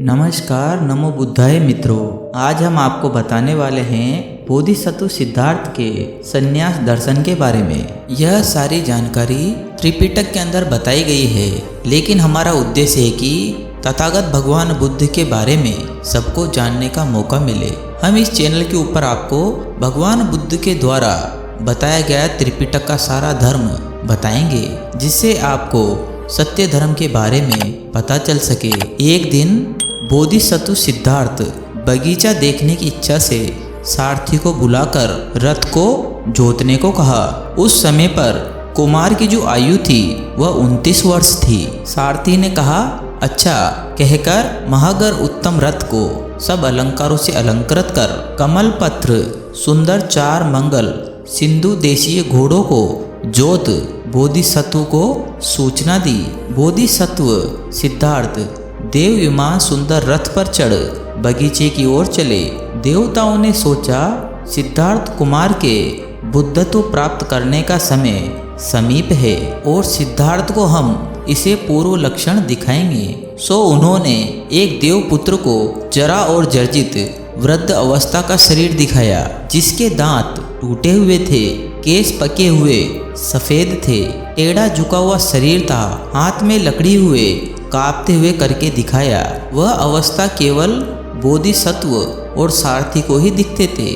नमस्कार, नमो बुद्धाय मित्रों। आज हम आपको बताने वाले हैं बोधिसत्व सिद्धार्थ के संन्यास दर्शन के बारे में। यह सारी जानकारी त्रिपिटक के अंदर बताई गई है, लेकिन हमारा उद्देश्य है कि तथागत भगवान बुद्ध के बारे में सबको जानने का मौका मिले। हम इस चैनल के ऊपर आपको भगवान बुद्ध के द्वारा बताया गया त्रिपिटक का सारा धर्म बताएंगे, जिससे आपको सत्य धर्म के बारे में पता चल सके। एक दिन बोधिसत्व सिद्धार्थ बगीचा देखने की इच्छा से सारथी को बुलाकर रथ को जोतने को कहा। उस समय पर कुमार की जो आयु थी वह 29 वर्ष थी। सारथी ने कहा, अच्छा कहकर महागर उत्तम रथ को सब अलंकारों से अलंकृत कर कमल पत्र सुंदर 4 मंगल सिंधु देशीय घोड़ों को जोत बोधिसत्व को सूचना दी। बोधिसत्व सिद्धार्थ देव विमान सुंदर रथ पर चढ़ बगीचे की ओर चले। देवताओं ने सोचा, सिद्धार्थ कुमार के बुद्धत्व प्राप्त करने का समय समीप है और सिद्धार्थ को हम इसे पूर्व लक्षण दिखाएंगे। सो उन्होंने एक देवपुत्र को जरा और जर्जित वृद्ध अवस्था का शरीर दिखाया, जिसके दांत टूटे हुए थे, केस पके हुए सफेद थे, टेढ़ा झुका हुआ शरीर था, हाथ में लकड़ी हुए कांपते हुए करके दिखाया। वह अवस्था केवल बोधिसत्व और सारथी को ही दिखते थे।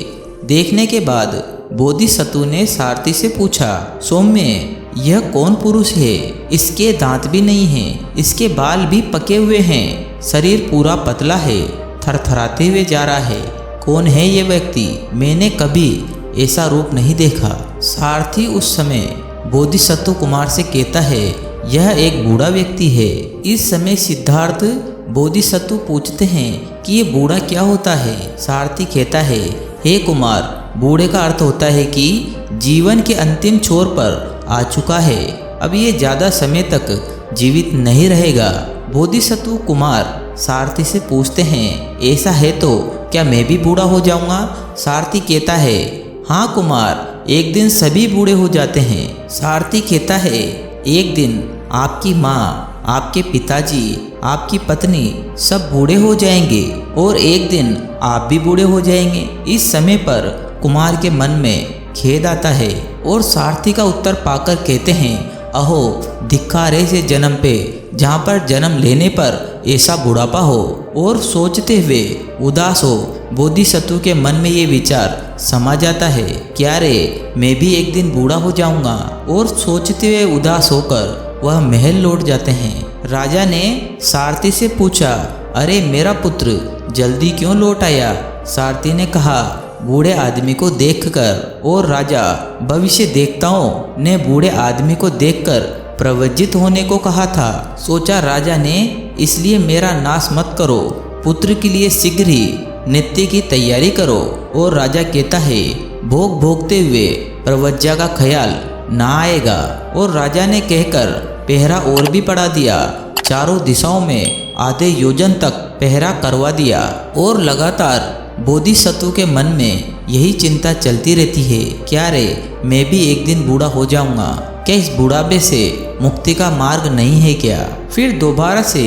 देखने के बाद बोधिसत्व ने सारथी से पूछा, सौम्य यह कौन पुरुष है? इसके दांत भी नहीं हैं, इसके बाल भी पके हुए हैं, शरीर पूरा पतला है, थरथराते हुए जा रहा है। कौन है ये व्यक्ति? मैंने कभी ऐसा रूप नहीं देखा। सारथी उस समय बोधिसत्व कुमार से कहता है, यह एक बूढ़ा व्यक्ति है। इस समय सिद्धार्थ बोधिसत्व पूछते हैं कि ये बूढ़ा क्या होता है? सारथी कहता है, हे कुमार, बूढ़े का अर्थ होता है कि जीवन के अंतिम छोर पर आ चुका है, अब ये ज़्यादा समय तक जीवित नहीं रहेगा। बोधिसत्व कुमार सारथी से पूछते हैं, ऐसा है तो क्या मैं भी बूढ़ा हो जाऊंगा? सारथी कहता है, हाँ कुमार, एक दिन सभी बूढ़े हो जाते हैं। सारथी कहता है, एक दिन आपकी माँ, आपके पिताजी, आपकी पत्नी सब बूढ़े हो जाएंगे और एक दिन आप भी बूढ़े हो जाएंगे। इस समय पर कुमार के मन में खेद आता है और सारथी का उत्तर पाकर कहते हैं, अहो धिक्कार ऐसे जन्म पे जहाँ पर जन्म लेने पर ऐसा बुढ़ापा हो। और सोचते हुए उदास हो बोधिसत्व के मन में ये विचार समा जाता है, क्या रे मैं भी एक दिन बूढ़ा हो जाऊंगा। और सोचते हुए उदास होकर वह महल लौट जाते हैं। राजा ने सारथी से पूछा, अरे मेरा पुत्र जल्दी क्यों लौट आया? सारथी ने कहा, बूढ़े आदमी को देखकर। और राजा भविष्य देवताओं ने बूढ़े आदमी को देखकर प्रवज्जित होने को कहा था। सोचा राजा ने, इसलिए मेरा नाश मत करो, पुत्र के लिए शीघ्र ही नित्य की तैयारी करो। और राजा कहता है, भोग भोगते हुए प्रवज्जा का ख्याल ना आएगा। और राजा ने कहकर पहरा और भी बढ़ा दिया, चारों दिशाओं में आधे योजन तक पहरा करवा दिया। और लगातार बोधिसत्व के मन में यही चिंता चलती रहती है, क्या रे मैं भी एक दिन बूढ़ा हो जाऊंगा, क्या इस बुढ़ापे से मुक्ति का मार्ग नहीं है क्या? फिर दोबारा से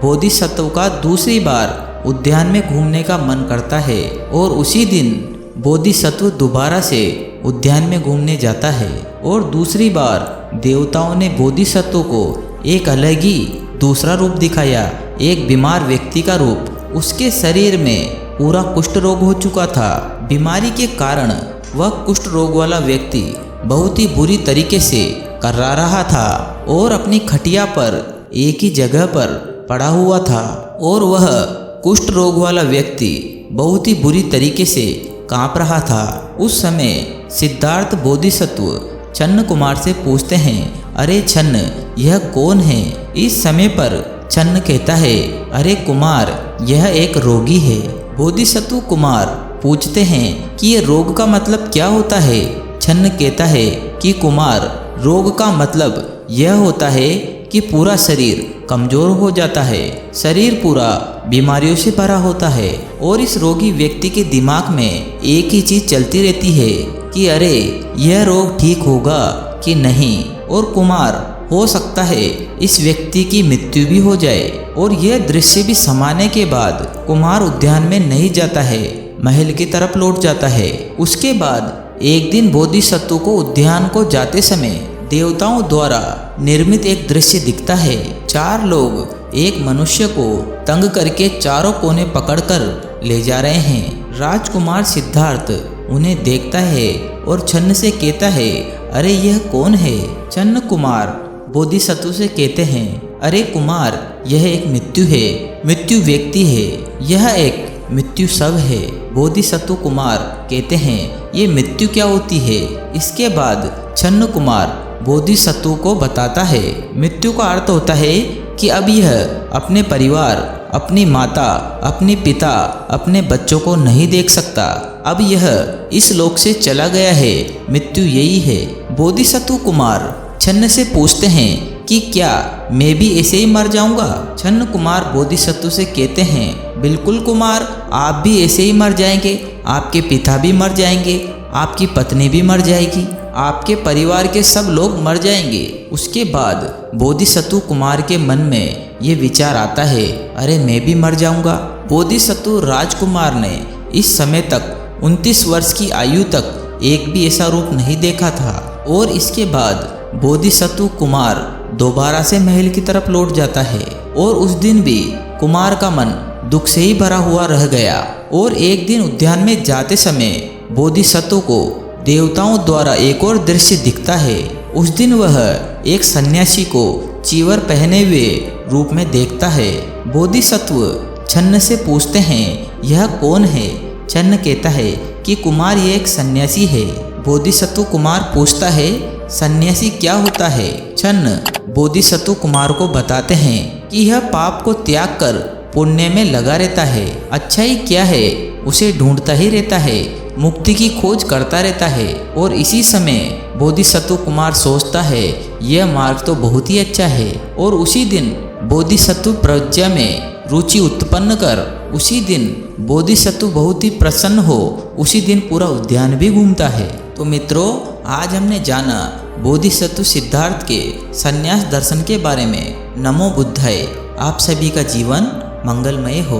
बोधिसत्व का दूसरी बार उद्यान में घूमने का मन करता है और उसी दिन बोधिसत्व दोबारा से उद्यान में घूमने जाता है। और दूसरी बार देवताओं ने बोधिसत्व को एक अलग ही दूसरा रूप दिखाया, एक बीमार व्यक्ति का रूप। उसके शरीर में पूरा कुष्ठ रोग हो चुका था। बीमारी के कारण वह कुष्ठ रोग वाला व्यक्ति बहुत ही बुरी तरीके से कर्रा रहा था और अपनी खटिया पर एक ही जगह पर पड़ा हुआ था। और वह कुष्ठ रोग वाला व्यक्ति बहुत ही बुरी तरीके से कांप रहा था। उस समय सिद्धार्थ बोधिसत्व छन्न कुमार से पूछते हैं, अरे छन्न यह कौन है? इस समय पर छन्न कहता है, अरे कुमार यह एक रोगी है। बोधिसत्व कुमार पूछते हैं कि ये रोग का मतलब क्या होता है? छन्न कहता है कि कुमार रोग का मतलब यह होता है कि पूरा शरीर कमजोर हो जाता है, शरीर पूरा बीमारियों से भरा होता है और इस रोगी व्यक्ति के दिमाग में एक ही चीज चलती रहती है कि अरे यह रोग ठीक होगा कि नहीं। और कुमार हो सकता है इस व्यक्ति की मृत्यु भी हो जाए। और यह दृश्य भी समाने के बाद कुमार उद्यान में नहीं जाता है, महल की तरफ लौट जाता है। उसके बाद एक दिन बोधिसत्व को उद्यान को जाते समय देवताओं द्वारा निर्मित एक दृश्य दिखता है। 4 लोग एक मनुष्य को तंग करके चारों कोने पकड़कर ले जा रहे हैं। राजकुमार सिद्धार्थ उन्हें देखता है और छन्न से कहता है, अरे यह कौन है? छन्न कुमार बोधिसत्व से कहते हैं, अरे कुमार, यह एक मृत्यु है, मृत्यु व्यक्ति है, यह एक मृत्यु शव है। बोधिसत्व कुमार कहते हैं, ये मृत्यु क्या होती है? इसके बाद छन्न कुमार बोधिसत्व को बताता है, मृत्यु का अर्थ होता है कि अब यह अपने परिवार, अपनी माता, अपने पिता, अपने बच्चों को नहीं देख सकता। अब यह इस लोक से चला गया है, मृत्यु यही है। बोधिसत्व कुमार छन्न से पूछते हैं कि क्या मैं भी ऐसे ही मर जाऊंगा? छन्न कुमार बोधिसत्व से कहते हैं, बिल्कुल कुमार, आप भी ऐसे ही मर जाएंगे, आपके पिता भी मर जाएंगे, आपकी पत्नी भी मर जाएगी, आपके परिवार के सब लोग मर जाएंगे। उसके बाद बोधिसत्व कुमार के मन में ये विचार आता है, अरे मैं भी मर जाऊंगा। बोधिसत्व राजकुमार ने इस समय तक 29 वर्ष की आयु तक एक भी ऐसा रूप नहीं देखा था। और इसके बाद बोधिसत्व कुमार दोबारा से महल की तरफ लौट जाता है। और उस दिन भी कुमार का मन दुख से ही भरा हुआ रह गया। और एक दिन उद्यान में जाते समय बोधिसत्व को देवताओं द्वारा एक और दृश्य दिखता है। उस दिन वह एक सन्यासी को चीवर पहने हुए रूप में देखता है। बोधिसत्व छन्न से पूछते हैं, यह कौन है? छन्न कहता है कि कुमार, ये एक सन्यासी है। बोधिसत्व कुमार पूछता है, सन्यासी क्या होता है? छन्न बोधिसत्व कुमार को बताते हैं कि यह पाप को त्याग कर पुण्य में लगा रहता है, अच्छाई क्या है उसे ढूंढता ही रहता है, मुक्ति की खोज करता रहता है। और इसी समय बोधिसत्व कुमार सोचता है, यह मार्ग तो बहुत ही अच्छा है। और उसी दिन बोधिसत्व प्रज्ञा में रुचि उत्पन्न कर उसी दिन बोधिसत्व बहुत ही प्रसन्न हो उसी दिन पूरा उद्यान भी घूमता है। तो मित्रों, आज हमने जाना बोधिसत्व सिद्धार्थ के संन्यास दर्शन के बारे में। नमो बुद्धाय। आप सभी का जीवन मंगलमय हो।